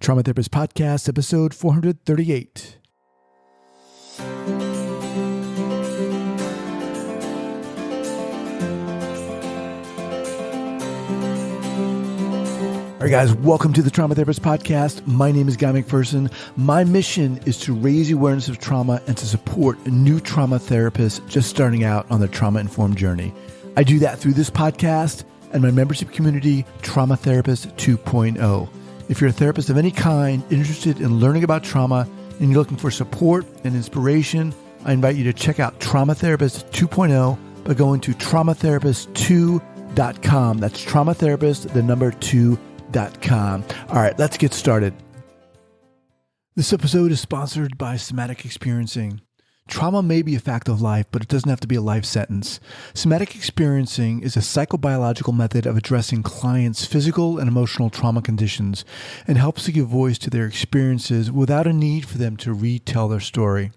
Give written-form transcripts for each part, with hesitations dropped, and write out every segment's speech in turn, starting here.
Trauma Therapist Podcast, episode 438. All right, guys, welcome to the Trauma Therapist Podcast. My name is Guy McPherson. My mission is to raise awareness of trauma and to support new trauma therapists just starting out on their trauma-informed journey. I do that through this podcast and my membership community, Trauma Therapist 2.0. If you're a therapist of any kind, interested in learning about trauma, and you're looking for support and inspiration, I invite you to check out Trauma Therapist 2.0 by going to traumatherapist2.com. That's traumatherapist, the number 2.com. All right, let's get started. This episode is sponsored by Somatic Experiencing. Trauma may be a fact of life, but it doesn't have to be a life sentence. Somatic Experiencing is a psychobiological method of addressing clients' physical and emotional trauma conditions and helps to give voice to their experiences without a need for them to retell their story.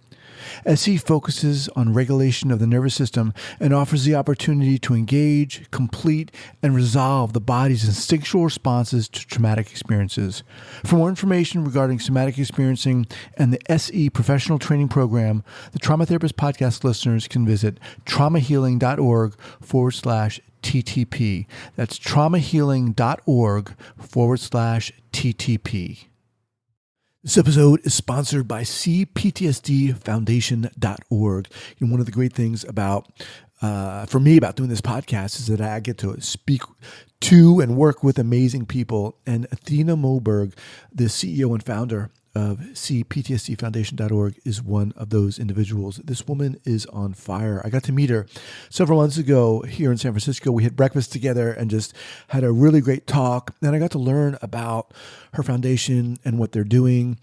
SE focuses on regulation of the nervous system and offers the opportunity to engage, complete, and resolve the body's instinctual responses to traumatic experiences. For more information regarding somatic experiencing and the SE professional training program, the Trauma Therapist Podcast listeners can visit traumahealing.org/TTP. That's traumahealing.org/TTP. This episode is sponsored by cptsdfoundation.org. And one of the great things about, for me, about doing this podcast is that I get to speak to and work with amazing people. And Athena Moberg, the CEO and founder of cptsdfoundation.org, is one of those individuals. This woman is on fire. I got to meet her several months ago here in San Francisco. We had breakfast together and just had a really great talk. And I got to learn about her foundation and what they're doing.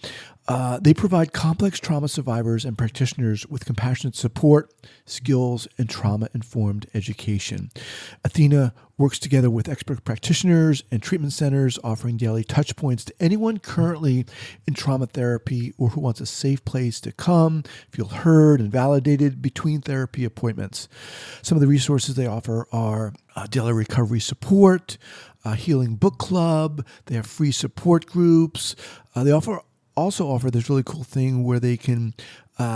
They provide complex trauma survivors and practitioners with compassionate support, skills, and trauma-informed education. Athena works together with expert practitioners and treatment centers, offering daily touch points to anyone currently in trauma therapy or who wants a safe place to come, feel heard and validated between therapy appointments. Some of the resources they offer are daily recovery support, a healing book club. They have free support groups. They also offer this really cool thing where they can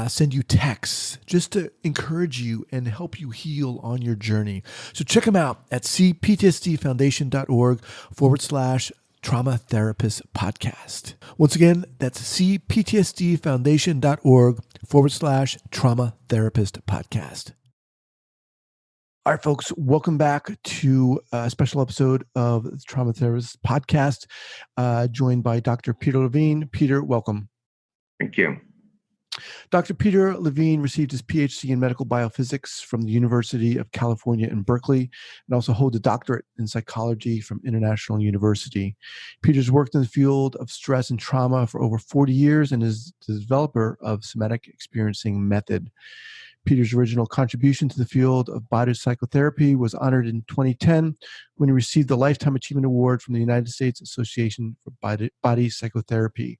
send you texts just to encourage you and help you heal on your journey. So check them out at cptsdfoundation.org/trauma therapist podcast. Once again, that's cptsdfoundation.org/trauma therapist podcast. All right, folks, welcome back to a special episode of the Trauma Therapist Podcast, joined by Dr. Peter Levine. Peter, welcome. Thank you. Dr. Peter Levine received his PhD in medical biophysics from the University of California in Berkeley and also holds a doctorate in psychology from International University. Peter's worked in the field of stress and trauma for over 40 years and is the developer of Somatic Experiencing method. Peter's original contribution to the field of body psychotherapy was honored in 2010 when he received the Lifetime Achievement Award from the United States Association for Body Psychotherapy.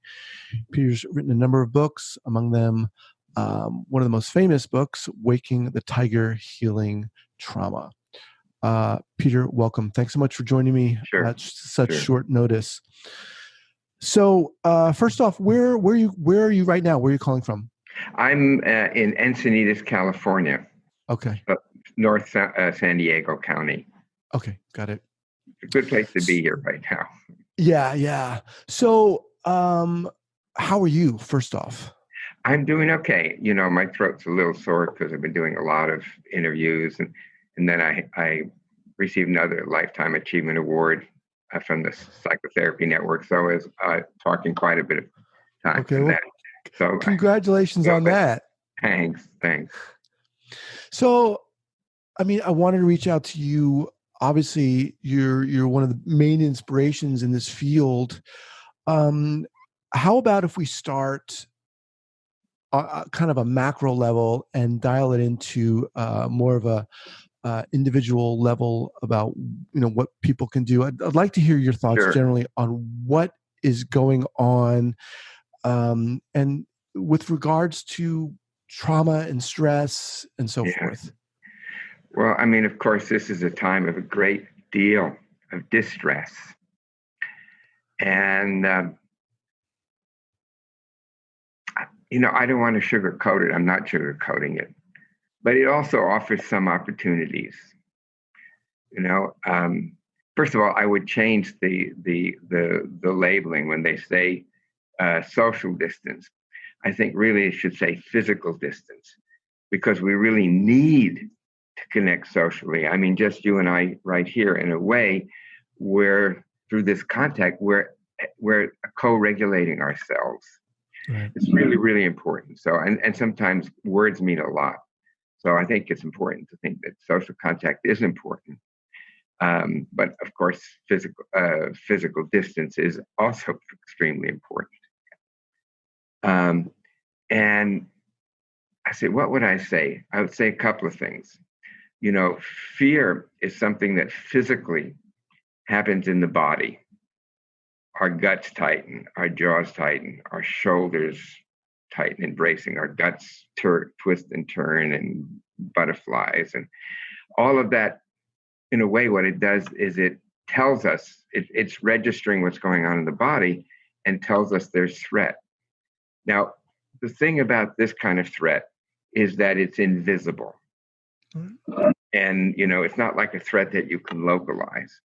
Peter's written a number of books, among them one of the most famous books, Waking the Tiger, Healing Trauma. Peter, welcome. Thanks so much for joining me at such short notice. So first off, where are you right now? Where are you calling from? I'm in Encinitas, California. Okay. North San Diego County. Okay, got it. It's a good place to be here right now. Yeah. So, how are you, first off? I'm doing okay. You know, my throat's a little sore because I've been doing a lot of interviews. And then I received another Lifetime Achievement Award from the Psychotherapy Network. So I was talking quite a bit of time for that. So congratulations on that. Thanks. So, I mean, I wanted to reach out to you. Obviously, you're one of the main inspirations in this field. How about if we start kind of a macro level and dial it into more of a individual level about what people can do? I'd like to hear your thoughts generally on what is going on. And with regards to trauma and stress and so forth. Well, I mean, of course, this is a time of a great deal of distress. And I don't want to sugarcoat it. I'm not sugarcoating it, but it also offers some opportunities. First of all, I would change the labeling when they say social distance. I think really it should say physical distance, because we really need to connect socially. I mean, just you and I right here, in a way, where through this contact, we're co-regulating ourselves. Right. It's really, really important. So, and sometimes words mean a lot. So I think it's important to think that social contact is important. But of course, physical distance is also extremely important. And I say, what would I say? I would say a couple of things. Fear is something that physically happens in the body. Our guts tighten, our jaws tighten, our shoulders tighten and bracing, our guts twist and turn, and butterflies, and all of that. In a way, what it does is it tells us, it's registering what's going on in the body and tells us there's threat. Now, the thing about this kind of threat is that it's invisible. And, it's not like a threat that you can localize.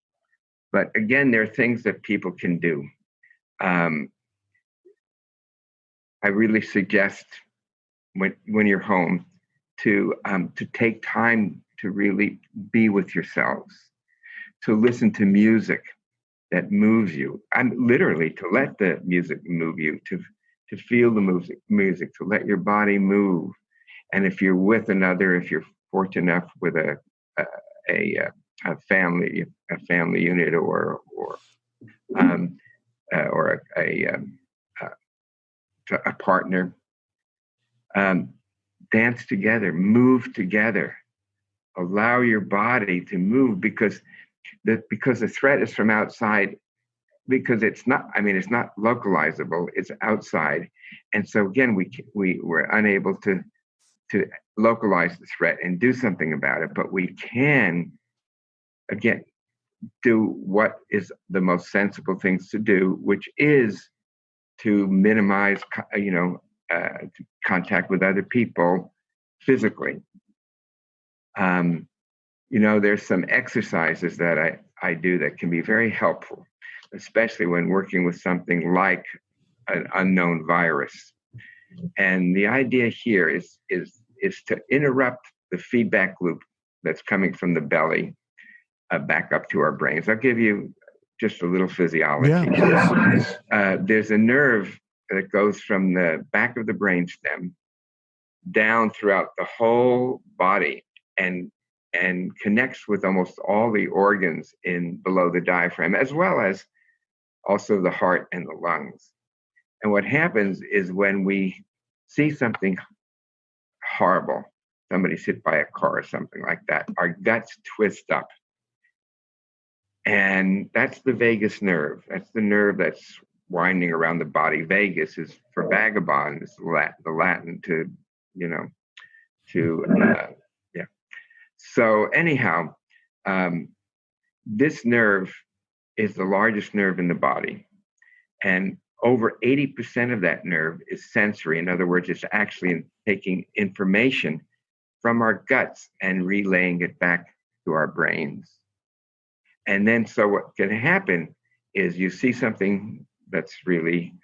But again, there are things that people can do. I really suggest when you're home to take time to really be with yourselves, to listen to music that moves you. Literally to let the music move you, to feel the music, to let your body move. And if you're with another, if you're fortunate enough with a family unit or a partner, dance together, move together, allow your body to move, because the threat is from outside, because it's not localizable, it's outside. And so again, we're unable to localize the threat and do something about it, but we can, again, do what is the most sensible things to do, which is to minimize, contact with other people physically. There's some exercises that I do that can be very helpful, especially when working with something like an unknown virus. And the idea here is to interrupt the feedback loop that's coming from the belly back up to our brains. I'll give you just a little physiology. Yeah. There's a nerve that goes from the back of the brainstem down throughout the whole body and connects with almost all the organs below the diaphragm, as well as also the heart and the lungs. And what happens is when we see something horrible, somebody's hit by a car or something like that, our guts twist up. And that's the vagus nerve. That's the nerve that's winding around the body. Vagus is for vagabond, is the Latin to. So anyhow, this nerve is the largest nerve in the body. And over 80% of that nerve is sensory. In other words, it's actually taking information from our guts and relaying it back to our brains. And then, so what can happen is you see something that's really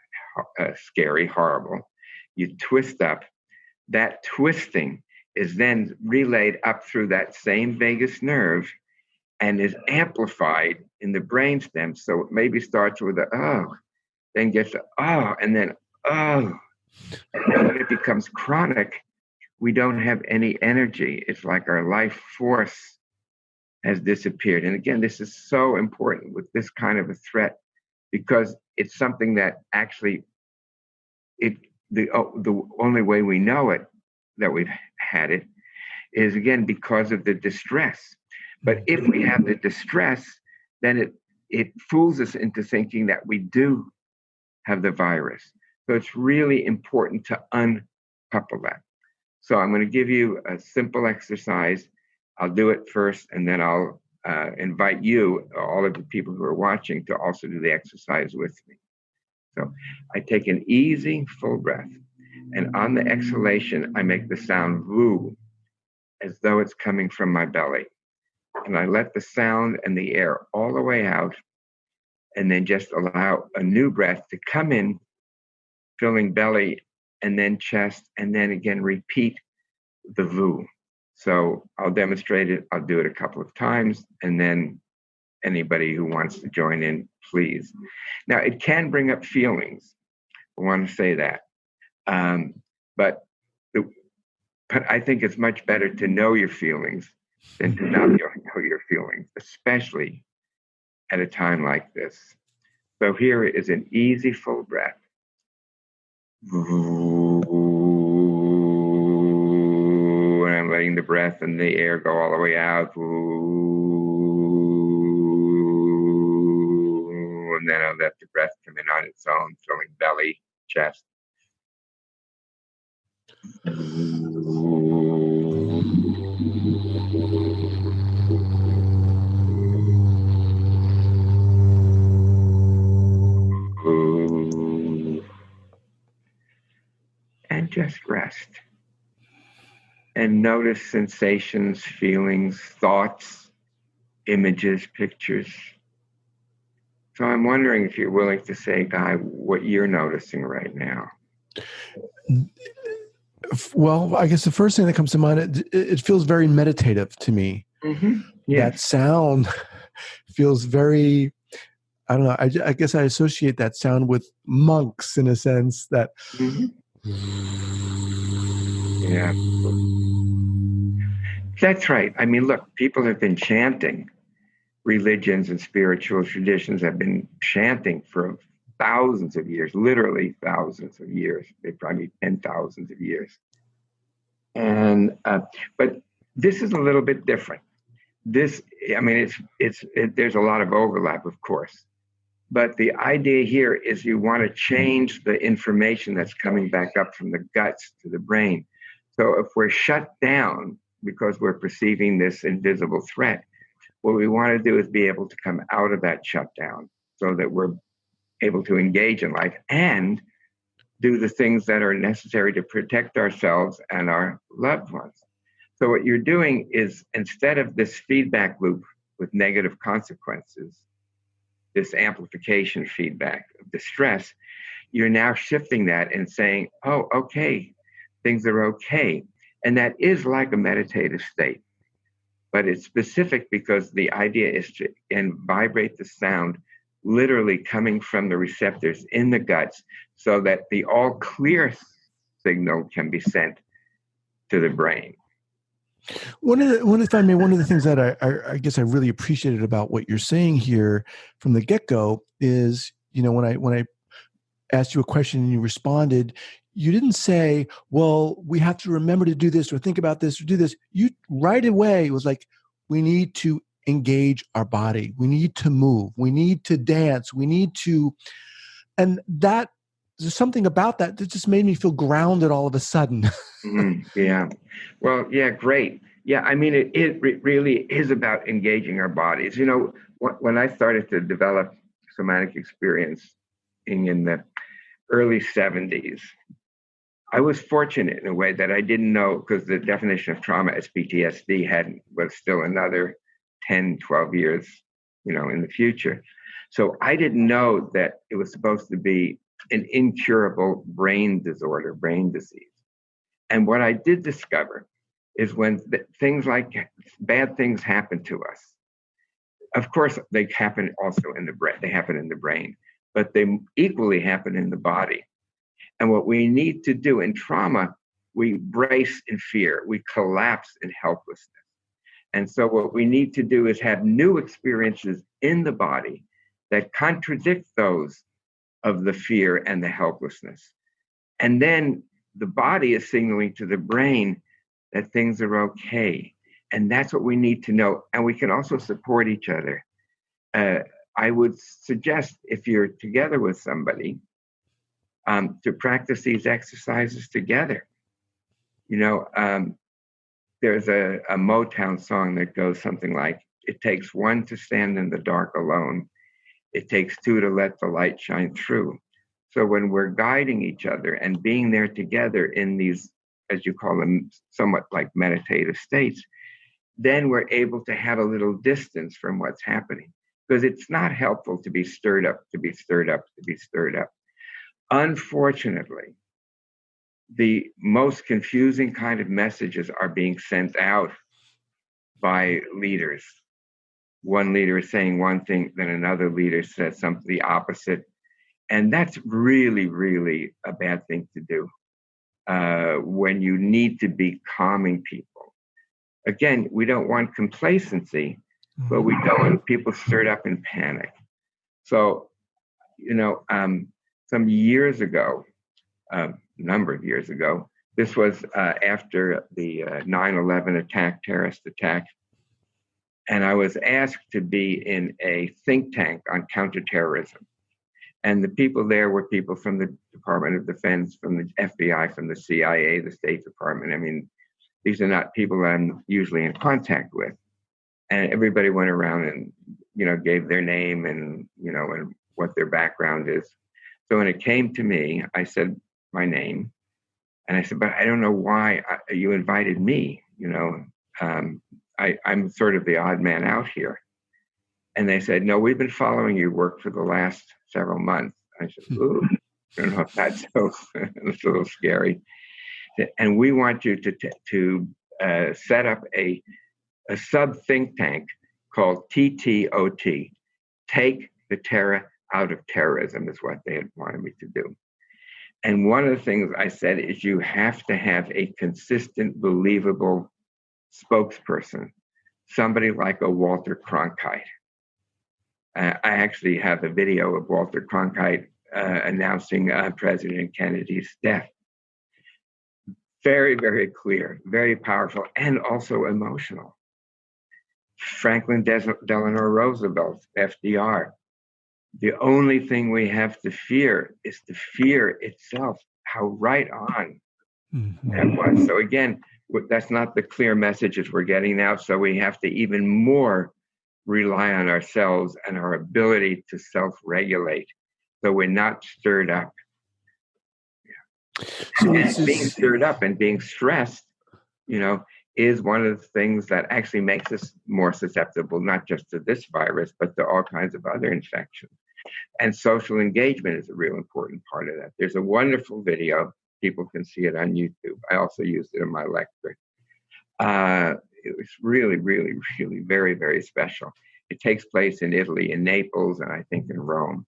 scary, horrible. You twist up. That twisting is then relayed up through that same vagus nerve and is amplified in the brainstem. So it maybe starts with a oh, then gets to oh, and then oh. And when it becomes chronic, we don't have any energy. It's like our life force has disappeared. And again, this is so important with this kind of a threat, because it's something that actually the only way we know it, that we've had it, is again because of the distress. But if we have the distress, then it fools us into thinking that we do have the virus. So it's really important to uncouple that. So I'm going to give you a simple exercise. I'll do it first, and then I'll invite you, all of the people who are watching, to also do the exercise with me. So I take an easy, full breath. And on the exhalation, I make the sound woo, as though it's coming from my belly. And I let the sound and the air all the way out, and then just allow a new breath to come in, filling belly and then chest, and then again repeat the woo. So I'll demonstrate it. I'll do it a couple of times, and then anybody who wants to join in, please. Now, it can bring up feelings. I want to say that. But I think it's much better to know your feelings than to not know your feelings, especially at a time like this. So here is an easy full breath. And I'm letting the breath and the air go all the way out. And then I'll let the breath come in on its own, filling belly, chest. And just rest. And notice sensations, feelings, thoughts, images, pictures. So I'm wondering if you're willing to say, Guy, what you're noticing right now. Well, I guess the first thing that comes to mind, it feels very meditative to me. Mm-hmm. Yes. That sound feels very, I don't know, I guess I associate that sound with monks in a sense that. Mm-hmm. Yeah. That's right. I mean, look, people have been chanting. Religions and spiritual traditions have been chanting for thousands of years, literally thousands of years. They probably 10,000s of years. And but this is a little bit different. This, I mean, there's a lot of overlap, of course. But the idea here is you want to change the information that's coming back up from the guts to the brain. So if we're shut down because we're perceiving this invisible threat, what we want to do is be able to come out of that shutdown so that we're able to engage in life and do the things that are necessary to protect ourselves and our loved ones. So what you're doing is, instead of this feedback loop with negative consequences, this amplification feedback of distress, you're now shifting that and saying, oh, okay, things are okay. And that is like a meditative state. But it's specific because the idea is to vibrate the sound literally coming from the receptors in the guts so that the all clear signal can be sent to the brain. One of the things that I guess I really appreciated about what you're saying here from the get-go is, when I asked you a question and you responded, you didn't say, well, we have to remember to do this or think about this or do this. You right away, it was like, we need to engage our body. We need to move. We need to dance. We need to, and that, there's something about that just made me feel grounded all of a sudden. Mm-hmm. Yeah. Well, yeah, great. Yeah, I mean, it really is about engaging our bodies. When I started to develop somatic experiencing in the early 70s, I was fortunate in a way that I didn't know, because the definition of trauma as PTSD was still another 10, 12 years, in the future. So I didn't know that it was supposed to be an incurable brain disorder, brain disease. And what I did discover is when things like bad things happen to us, of course, they happen also in the brain. They happen in the brain, but they equally happen in the body. And what we need to do in trauma, we brace in fear, we collapse in helplessness. And so what we need to do is have new experiences in the body that contradict those of the fear and the helplessness. And then the body is signaling to the brain that things are okay. And that's what we need to know. And we can also support each other. I would suggest, if you're together with somebody, to practice these exercises together. There's a Motown song that goes something like, it takes one to stand in the dark alone. It takes two to let the light shine through. So when we're guiding each other and being there together in these, as you call them, somewhat like meditative states, then we're able to have a little distance from what's happening, because it's not helpful to be stirred up, to be stirred up, to be stirred up. Unfortunately, the most confusing kind of messages are being sent out by leaders. One leader is saying one thing, then another leader says something the opposite. And that's really, really a bad thing to do when you need to be calming people. Again, we don't want complacency, but we don't want people stirred up in panic. So, some years ago, a number of years ago, this was after the 9/11 attack, terrorist attack, and I was asked to be in a think tank on counterterrorism. And the people there were people from the Department of Defense, from the FBI, from the CIA, the State Department. I mean, these are not people that I'm usually in contact with. And everybody went around and, gave their name and, and what their background is. So when it came to me, I said my name. And I said, but I don't know why you invited me. I'm sort of the odd man out here. And they said, no, we've been following your work for the last several months. I said, ooh, I don't know if that's so, it's a little scary. And we want you to set up a sub think tank called TTOT, Take the Terror Out of Terrorism, is what they had wanted me to do. And one of the things I said is you have to have a consistent, believable spokesperson, somebody like a Walter Cronkite. I actually have a video of Walter Cronkite announcing President Kennedy's death. Very, very clear, very powerful, and also emotional. Franklin Delano Roosevelt, FDR. The only thing we have to fear is the fear itself, how right on that was. So again, that's not the clear messages we're getting out. So we have to even more rely on ourselves and our ability to self-regulate, so we're not stirred up. So being stirred up and being stressed, is one of the things that actually makes us more susceptible, not just to this virus, but to all kinds of other infections. And social engagement is a real important part of that. There's a wonderful video. People can see it on YouTube. I also used it in my lecture. It was really, really, really very, very special. It takes place in Italy, in Naples, and I think in Rome.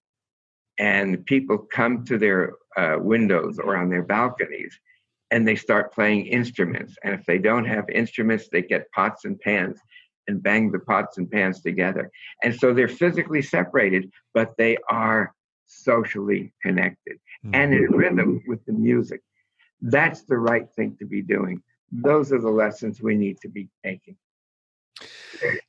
And people come to their windows or on their balconies, and they start playing instruments. And if they don't have instruments, they get pots and pans and bang the pots and pans together. And so they're physically separated, but they are socially connected and in rhythm with the music. That's the right thing to be doing. Those are the lessons we need to be taking.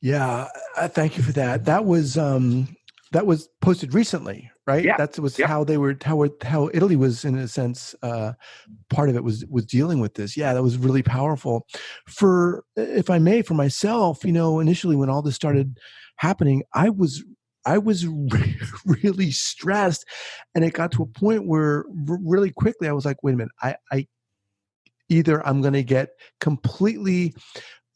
Yeah, thank you for that. That was posted recently, right? Yeah. That was how they were, how Italy was, in a sense, part of it was dealing with this. Yeah, that was really powerful. For, if I may, for myself, initially when all this started happening, I was really stressed, and it got to a point where really quickly I was like, wait a minute, I either I'm going to get completely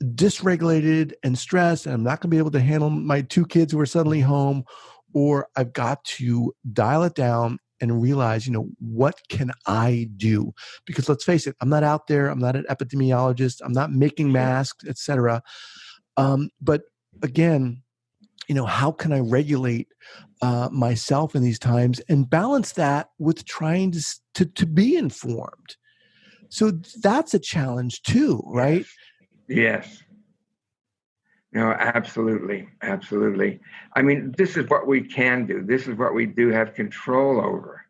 dysregulated and stressed, and I'm not going to be able to handle my two kids who are suddenly home, or I've got to dial it down and realize, what can I do? Because let's face it, I'm not out there. I'm not an epidemiologist. I'm not making masks, et cetera. But again, how can I regulate myself in these times and balance that with trying to be informed? So that's a challenge too, right? Yes. No, absolutely. Absolutely. I mean, this is what we can do. This is what we do have control over.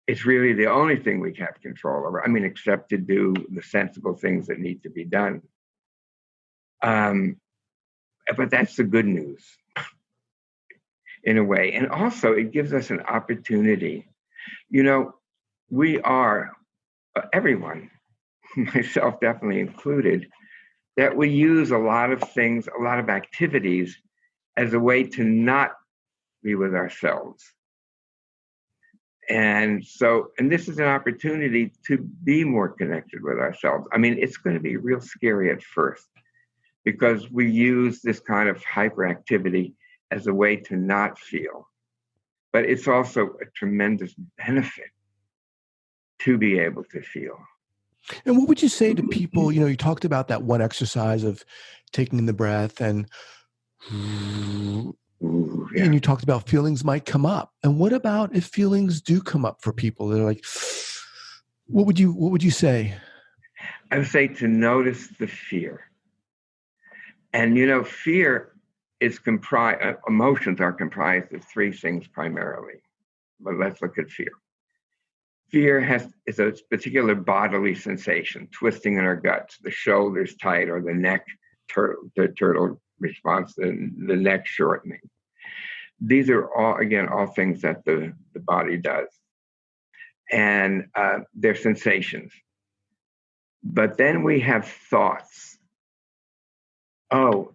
It's really the only thing we have control over. I mean, except to do the sensible things that need to be done. But that's the good news in a way. And also it gives us an opportunity. We are, everyone, myself definitely included, that we use a lot of things, a lot of activities as a way to not be with ourselves. And this is an opportunity to be more connected with ourselves. I mean, it's going to be real scary at first because we use this kind of hyperactivity as a way to not feel. But it's also a tremendous benefit to be able to feel. And what would you say to people, you talked about that one exercise of taking in the breath and Ooh, yeah. and you talked about feelings might come up. And what about if feelings do come up for people? They're like, what would you say? I would say to notice the fear. And fear is comprised, emotions are comprised of three things primarily. But let's look at fear. Fear is a particular bodily sensation, twisting in our guts, the shoulders tight, or the neck, the turtle response, the neck shortening. These are all things that the body does. And they're sensations. But then we have thoughts. Oh,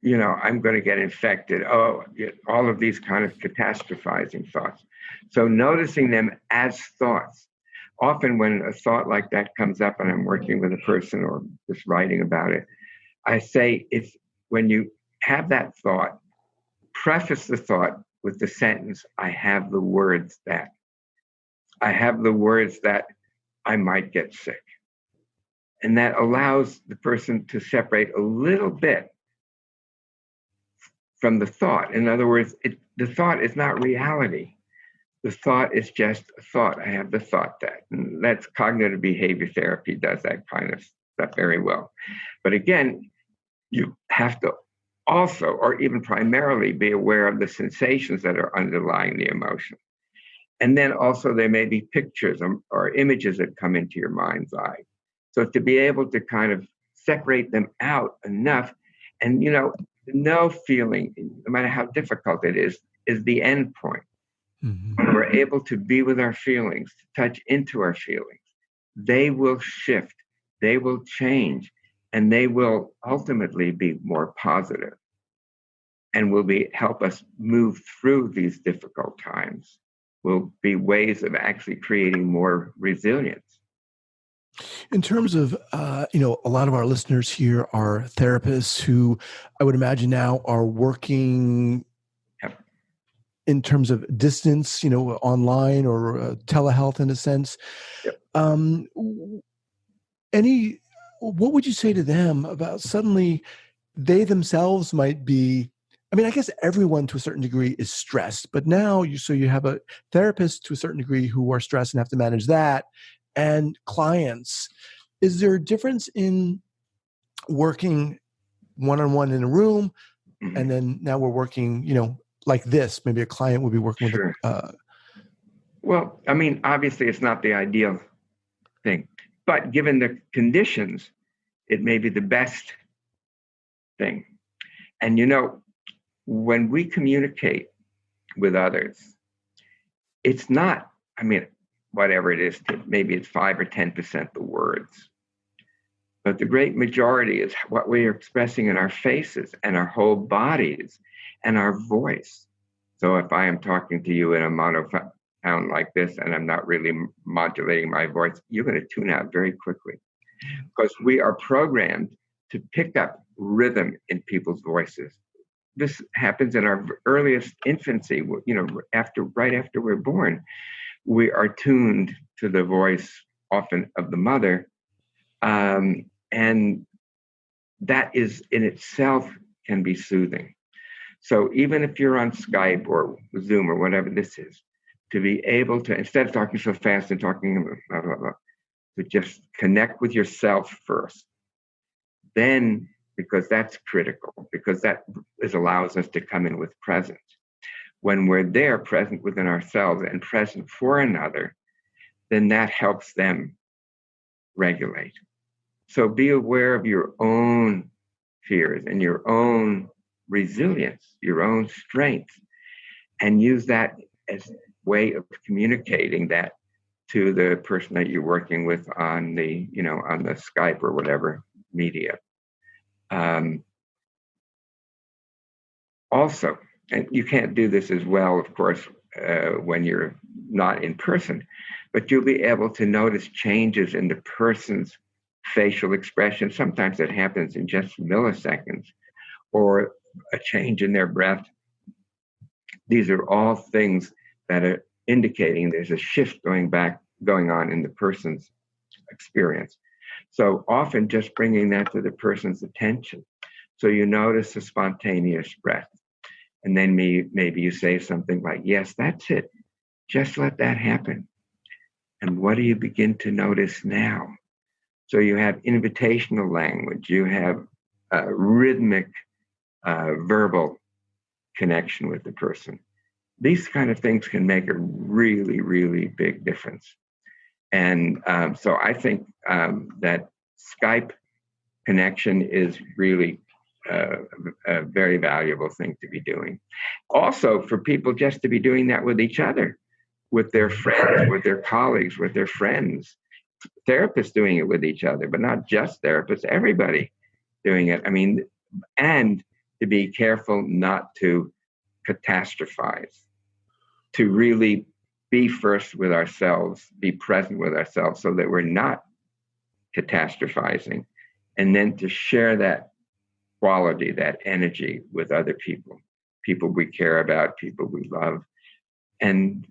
I'm going to get infected. Oh, all of these kind of catastrophizing thoughts. So noticing them as thoughts. Often when a thought like that comes up and I'm working with a person or just writing about it, I say it's when you have that thought, preface the thought with the sentence, I have the words that I might get sick. And that allows the person to separate a little bit from the thought. In other words, the thought is not reality. The thought is just a thought. I have the thought that. And that's cognitive behavior therapy does that kind of stuff very well. But again, you have to also, or even primarily, be aware of the sensations that are underlying the emotion. And then also there may be pictures or images that come into your mind's eye. So to be able to kind of separate them out enough, and no feeling, no matter how difficult it is the end point. Mm-hmm. When we're able to be with our feelings, to touch into our feelings, they will shift, they will change, and they will ultimately be more positive and will help us move through these difficult times. Will be ways of actually creating more resilience. In terms of, a lot of our listeners here are therapists who I would imagine now are working in terms of distance, online or telehealth in a sense. Yep. What would you say to them about suddenly they themselves might be, I guess everyone to a certain degree is stressed, but now you have a therapist to a certain degree who are stressed and have to manage that, and clients. Is there a difference in working one-on-one in a room, Mm-hmm. and then now we're working, like this? Maybe a client would be working Sure. with Well, obviously it's not the ideal thing, but given the conditions, it may be the best thing. And when we communicate with others, it's not, whatever it is, maybe it's 5 or 10% the words. But the great majority is what we are expressing in our faces and our whole bodies and our voice. So if I am talking to you in a monotone like this and I'm not really modulating my voice, you're going to tune out very quickly because we are programmed to pick up rhythm in people's voices. This happens in our earliest infancy, right after we're born. We are tuned to the voice often of the mother. And that is in itself can be soothing. So even if you're on Skype or Zoom or whatever this is, to be able to, instead of talking so fast and talking blah, blah, blah, to just connect with yourself first. Then, because that's critical, because that allows us to come in with presence. When we're there, present within ourselves and present for another, then that helps them regulate. So be aware of your own fears and your own resilience, your own strength, and use that as a way of communicating that to the person that you're working with on the, on the Skype or whatever media. Also, and you can't do this as well, of course, when you're not in person, but you'll be able to notice changes in the person's facial expression. Sometimes it happens in just milliseconds, or a change in their breath. These are all things that are indicating there's a shift going on in the person's experience. So often just bringing that to the person's attention. So you notice a spontaneous breath. And then maybe you say something like, yes, that's it. Just let that happen. And what do you begin to notice now? So you have invitational language. You have rhythmic verbal connection with the person. These kind of things can make a really, really big difference. And so I think that Skype connection is really a very valuable thing to be doing. Also, for people just to be doing that with each other, with their friends, with their colleagues, with their friends. Therapists doing it with each other, but not just therapists, everybody doing it. I mean, and to be careful not to catastrophize, to really be first with ourselves, be present with ourselves so that we're not catastrophizing, and then to share that quality, that energy with other people, people we care about, people we love, and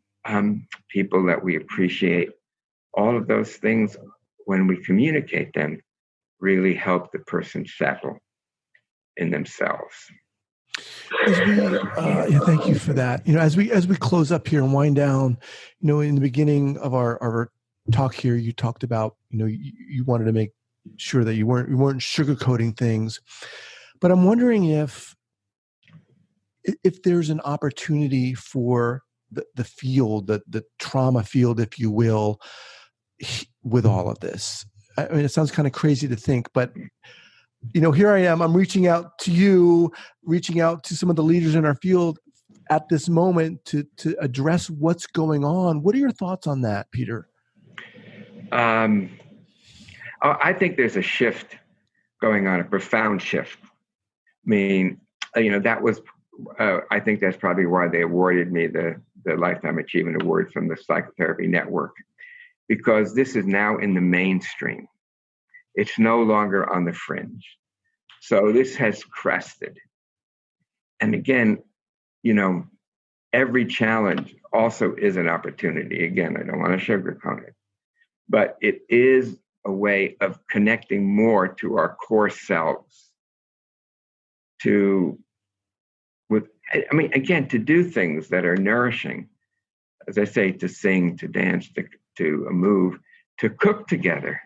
people that we appreciate. All of those things, when we communicate them, really help the person settle in themselves. As we, thank you for that. As we close up here and wind down, in the beginning of our talk here, you talked about, you wanted to make sure that you weren't sugarcoating things, but I'm wondering if there's an opportunity for the field, the trauma field, if you will, with all of this. I mean, it sounds kind of crazy to think, but here I am. I'm reaching out to you, reaching out to some of the leaders in our field at this moment to address what's going on. What are your thoughts on that, Peter? I think there's a shift going on, a profound shift. I mean, that was, I think that's probably why they awarded me the Lifetime Achievement Award from the Psychotherapy Network, because this is now in the mainstream. It's no longer on the fringe. So this has crested. And again, every challenge also is an opportunity. Again, I don't want to sugarcoat it, but it is a way of connecting more to our core selves, to do things that are nourishing. As I say, to sing, to dance, to move, to cook together.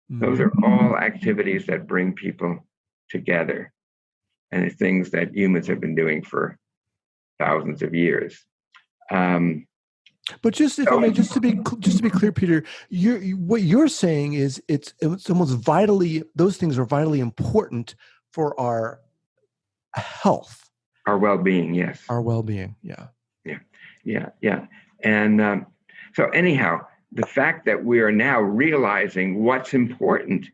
Those are all activities that bring people together, and it's things that humans have been doing for thousands of years. But just to be clear, Peter, what you're saying is it's almost vitally, those things are vitally important for our health, our well-being. Yes, our well-being. Yeah. And so anyhow, the fact that we are now realizing what's important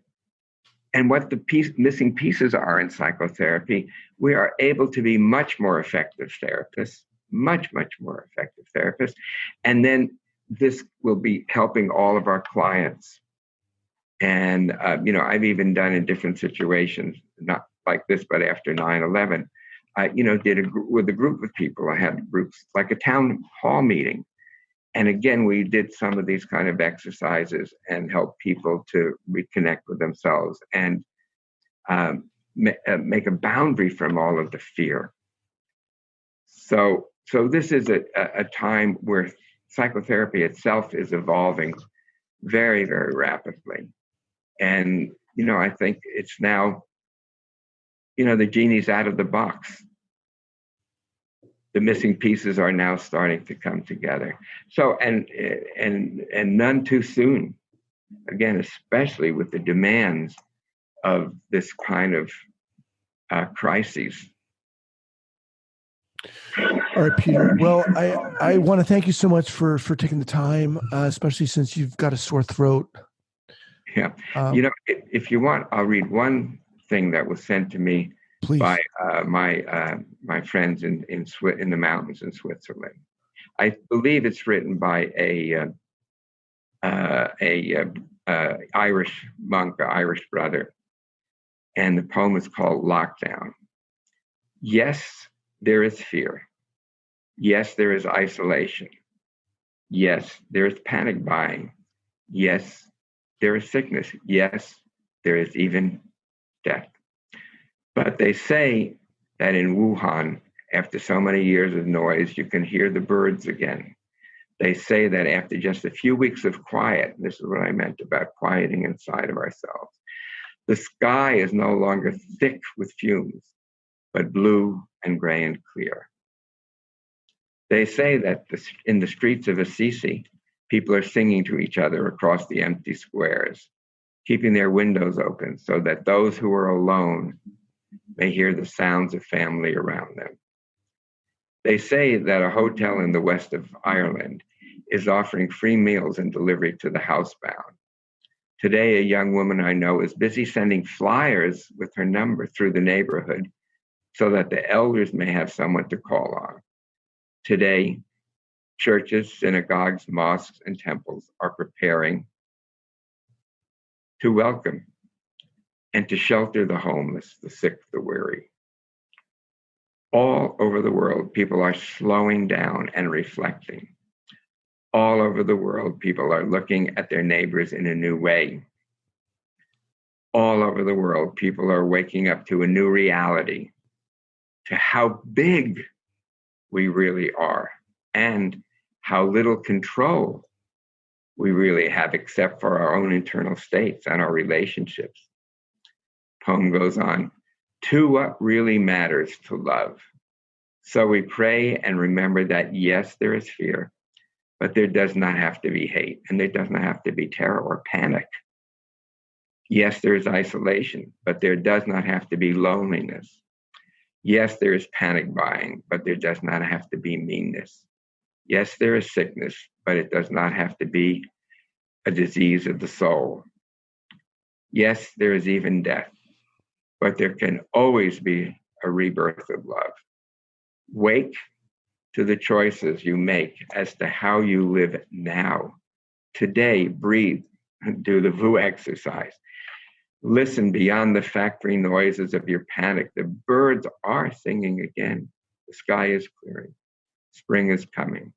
and what the missing pieces are in psychotherapy, we are able to be much more effective therapists, much more effective therapists. And then this will be helping all of our clients. And, I've even done in different situations, not like this, but after 9/11, I, did with a group of people. I had groups like a town hall meeting. And again, we did some of these kind of exercises and help people to reconnect with themselves and make a boundary from all of the fear. So this is a time where psychotherapy itself is evolving very, very rapidly. And, I think it's now, the genie's out of the box. The missing pieces are now starting to come together. So, and none too soon. Again, especially with the demands of this kind of crises. All right, Peter. Well, I want to thank you so much for taking the time, especially since you've got a sore throat. Yeah. If you want, I'll read one thing that was sent to me. Please. By my friends in the mountains in Switzerland. I believe it's written by a Irish monk, an Irish brother, and the poem is called Lockdown. Yes, there is fear. Yes, there is isolation. Yes, there is panic buying. Yes, there is sickness. Yes, there is even death. But they say that in Wuhan, after so many years of noise, you can hear the birds again. They say that after just a few weeks of quiet, this is what I meant about quieting inside of ourselves, the sky is no longer thick with fumes, but blue and gray and clear. They say that in the streets of Assisi, people are singing to each other across the empty squares, keeping their windows open so that those who are alone may hear the sounds of family around them. They say that a hotel in the west of Ireland is offering free meals and delivery to the housebound. Today, a young woman I know is busy sending flyers with her number through the neighborhood so that the elders may have someone to call on. Today, churches, synagogues, mosques, and temples are preparing to welcome and to shelter the homeless, the sick, the weary. All over the world, people are slowing down and reflecting. All over the world, people are looking at their neighbors in a new way. All over the world, people are waking up to a new reality, to how big we really are and how little control we really have except for our own internal states and our relationships. Poem goes on, to what really matters to love. So we pray and remember that yes, there is fear, but there does not have to be hate, and there does not have to be terror or panic. Yes, there is isolation, but there does not have to be loneliness. Yes, there is panic buying, but there does not have to be meanness. Yes, there is sickness, but it does not have to be a disease of the soul. Yes, there is even death, but there can always be a rebirth of love. Wake to the choices you make as to how you live now. Today, breathe, do the VU exercise. Listen beyond the factory noises of your panic. The birds are singing again. The sky is clearing. Spring is coming.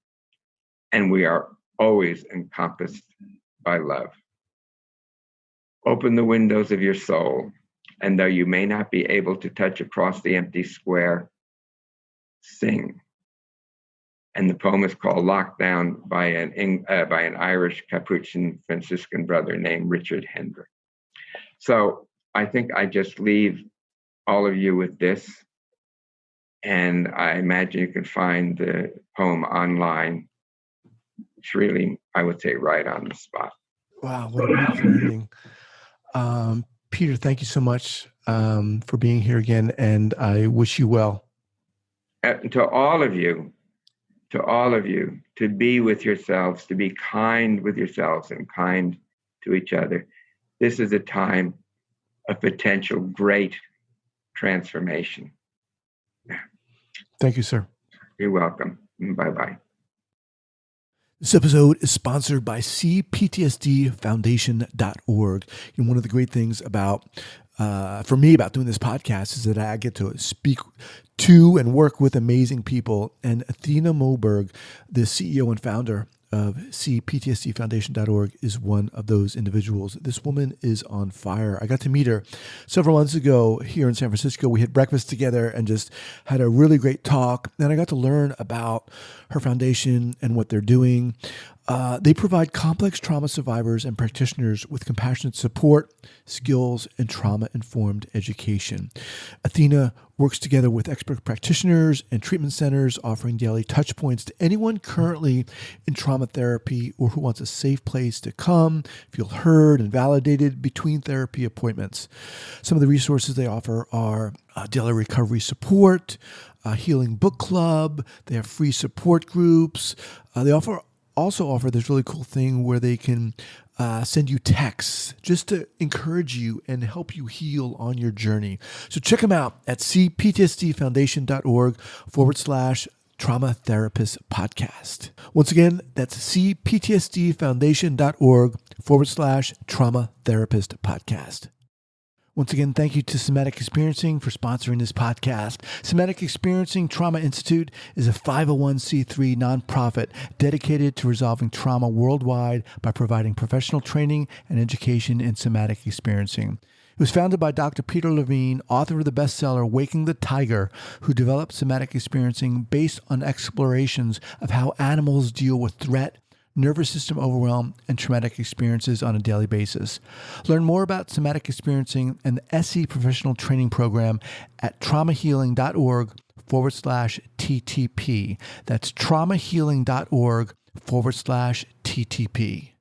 And we are always encompassed by love. Open the windows of your soul, and though you may not be able to touch across the empty square, sing. And the poem is called Lockdown by an Irish Capuchin Franciscan brother named Richard Hendrick. So I think I just leave all of you with this. And I imagine you can find the poem online. It's really, I would say, right on the spot. Wow, what a beautiful ending. Peter, thank you so much for being here again, and I wish you well. To all of you, to be with yourselves, to be kind with yourselves and kind to each other. This is a time of potential great transformation. Thank you, sir. You're welcome. Bye-bye. This episode is sponsored by cptsdfoundation.org. And one of the great things about, for me, about doing this podcast is that I get to speak to and work with amazing people. And Athena Moberg, the CEO and founder of cptsdfoundation.org, is one of those individuals. This woman is on fire. I got to meet her several months ago here in San Francisco. We had breakfast together and just had a really great talk. And I got to learn about her foundation and what they're doing. They provide complex trauma survivors and practitioners with compassionate support, skills, and trauma-informed education. Athena works together with expert practitioners and treatment centers, offering daily touch points to anyone currently in trauma therapy or who wants a safe place to come, feel heard and validated between therapy appointments. Some of the resources they offer are daily recovery support, a healing book club. They have free support groups. They also offer this really cool thing where they can send you texts just to encourage you and help you heal on your journey. So check them out at cptsdfoundation.org/ Trauma Therapist Podcast. Once again, that's cptsdfoundation.org/Trauma Therapist Podcast. Once again, thank you to Somatic Experiencing for sponsoring this podcast. Somatic Experiencing Trauma Institute is a 501c3 nonprofit dedicated to resolving trauma worldwide by providing professional training and education in somatic experiencing. It was founded by Dr. Peter Levine, author of the bestseller Waking the Tiger, who developed somatic experiencing based on explorations of how animals deal with threat, nervous system overwhelm, and traumatic experiences on a daily basis. Learn more about somatic experiencing and the SE professional training program at traumahealing.org/TTP. That's traumahealing.org/TTP.